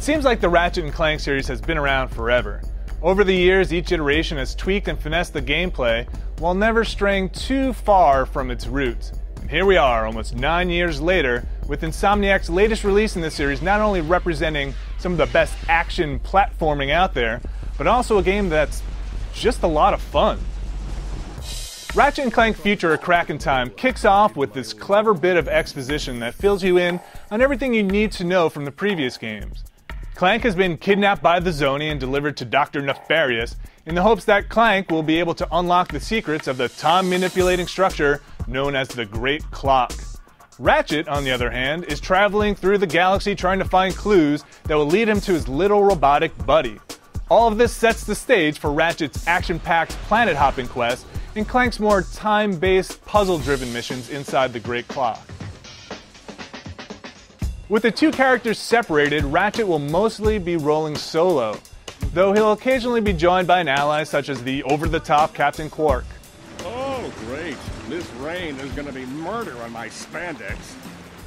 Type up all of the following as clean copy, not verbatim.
seems like the Ratchet and Clank series has been around forever. Over the years, each iteration has tweaked and finessed the gameplay while never straying too far from its roots. And here we are, almost 9 years later, with Insomniac's latest release in the series not only representing some of the best action platforming out there, but also a game that's just a lot of fun. Ratchet and Clank Future: A Crack in Time kicks off with this clever bit of exposition that fills you in on everything you need to know from the previous games. Clank has been kidnapped by the Zoni and delivered to Dr. Nefarious in the hopes that Clank will be able to unlock the secrets of the time-manipulating structure known as the Great Clock. Ratchet, on the other hand, is traveling through the galaxy trying to find clues that will lead him to his little robotic buddy. All of this sets the stage for Ratchet's action-packed planet-hopping quest and Clank's more time-based, puzzle-driven missions inside the Great Clock. With the two characters separated, Ratchet will mostly be rolling solo, though he'll occasionally be joined by an ally such as the over-the-top Captain Quark. Oh, great. This rain is going to be murder on my spandex.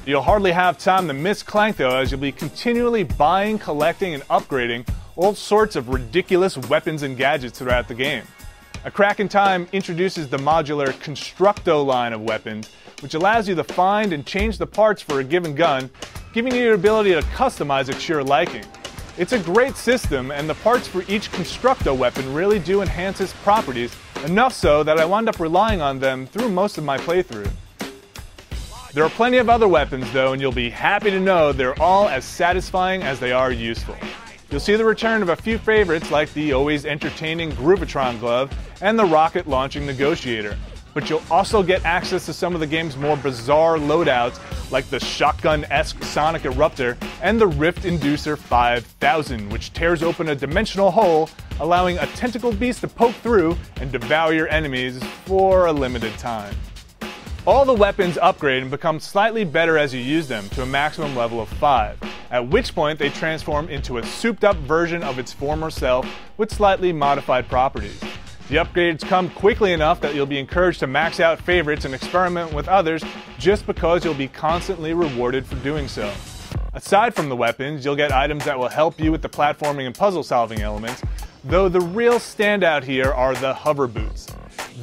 You'll hardly have time to miss Clank though, as you'll be continually buying, collecting, and upgrading all sorts of ridiculous weapons and gadgets throughout the game. A Crack in Time introduces the modular Constructo line of weapons, which allows you to find and change the parts for a given gun, giving you the ability to customize it to your liking. It's a great system, and the parts for each Constructo weapon really do enhance its properties, enough so that I wound up relying on them through most of my playthrough. There are plenty of other weapons though, and you'll be happy to know they're all as satisfying as they are useful. You'll see the return of a few favorites like the always entertaining Groovatron glove and the rocket launching negotiator. But you'll also get access to some of the game's more bizarre loadouts like the shotgun-esque Sonic Eruptor and the Rift Inducer 5000, which tears open a dimensional hole, allowing a tentacle beast to poke through and devour your enemies for a limited time. All the weapons upgrade and become slightly better as you use them to a maximum level of 5, at which point they transform into a souped-up version of its former self with slightly modified properties. The upgrades come quickly enough that you'll be encouraged to max out favorites and experiment with others just because you'll be constantly rewarded for doing so. Aside from the weapons, you'll get items that will help you with the platforming and puzzle-solving elements, though the real standout here are the hover boots.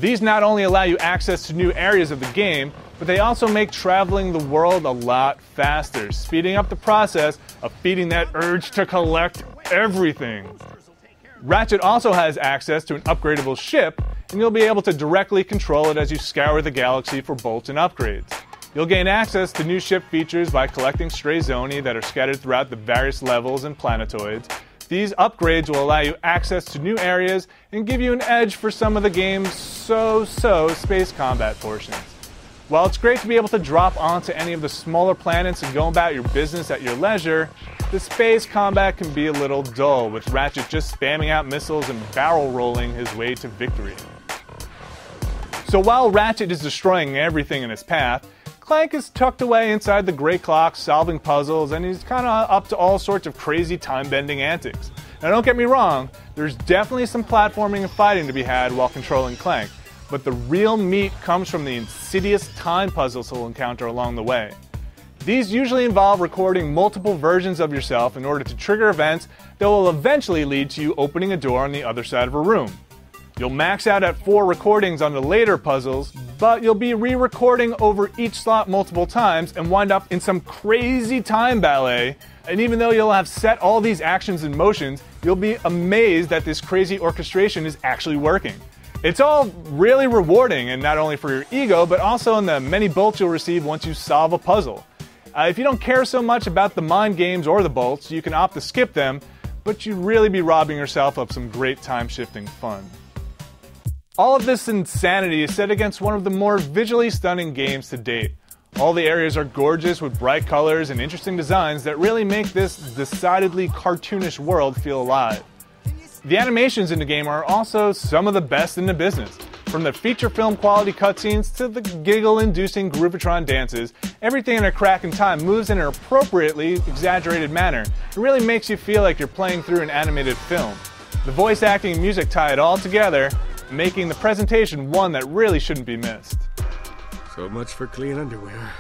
These not only allow you access to new areas of the game, but they also make traveling the world a lot faster, speeding up the process of feeding that urge to collect everything. Ratchet also has access to an upgradable ship, and you'll be able to directly control it as you scour the galaxy for bolts and upgrades. You'll gain access to new ship features by collecting stray Zoni that are scattered throughout the various levels and planetoids. These upgrades will allow you access to new areas and give you an edge for some of the game's so-so space combat portions. While it's great to be able to drop onto any of the smaller planets and go about your business at your leisure, the space combat can be a little dull, with Ratchet just spamming out missiles and barrel rolling his way to victory. So while Ratchet is destroying everything in his path, Clank is tucked away inside the Great Clock solving puzzles, and he's kinda up to all sorts of crazy time-bending antics. Now don't get me wrong, there's definitely some platforming and fighting to be had while controlling Clank, but the real meat comes from the insidious time puzzles he'll encounter along the way. These usually involve recording multiple versions of yourself in order to trigger events that will eventually lead to you opening a door on the other side of a room. You'll max out at 4 recordings on the later puzzles, but you'll be re-recording over each slot multiple times and wind up in some crazy time ballet. And even though you'll have set all these actions in motions, you'll be amazed that this crazy orchestration is actually working. It's all really rewarding, and not only for your ego, but also in the many bolts you'll receive once you solve a puzzle. If you don't care so much about the mind games or the bolts, you can opt to skip them, but you'd really be robbing yourself of some great time-shifting fun. All of this insanity is set against one of the more visually stunning games to date. All the areas are gorgeous with bright colors and interesting designs that really make this decidedly cartoonish world feel alive. The animations in the game are also some of the best in the business. From the feature film quality cutscenes to the giggle-inducing Groovatron dances, everything in A Crack in Time moves in an appropriately exaggerated manner. It really makes you feel like you're playing through an animated film. The voice acting and music tie it all together, making the presentation one that really shouldn't be missed. So much for clean underwear.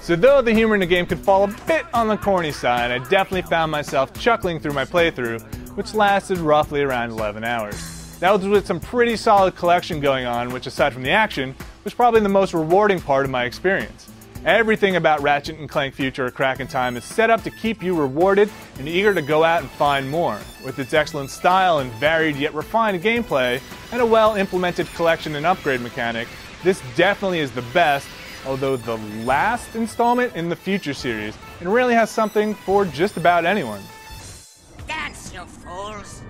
So though the humor in the game could fall a bit on the corny side, I definitely found myself chuckling through my playthrough, which lasted roughly around 11 hours. That was with some pretty solid collection going on, which aside from the action, was probably the most rewarding part of my experience. Everything about Ratchet and Clank Future: A Crack in Time is set up to keep you rewarded and eager to go out and find more. With its excellent style and varied yet refined gameplay, and a well-implemented collection and upgrade mechanic, this definitely is the best, although the last installment in the Future series, and really has something for just about anyone. Dance, you fools!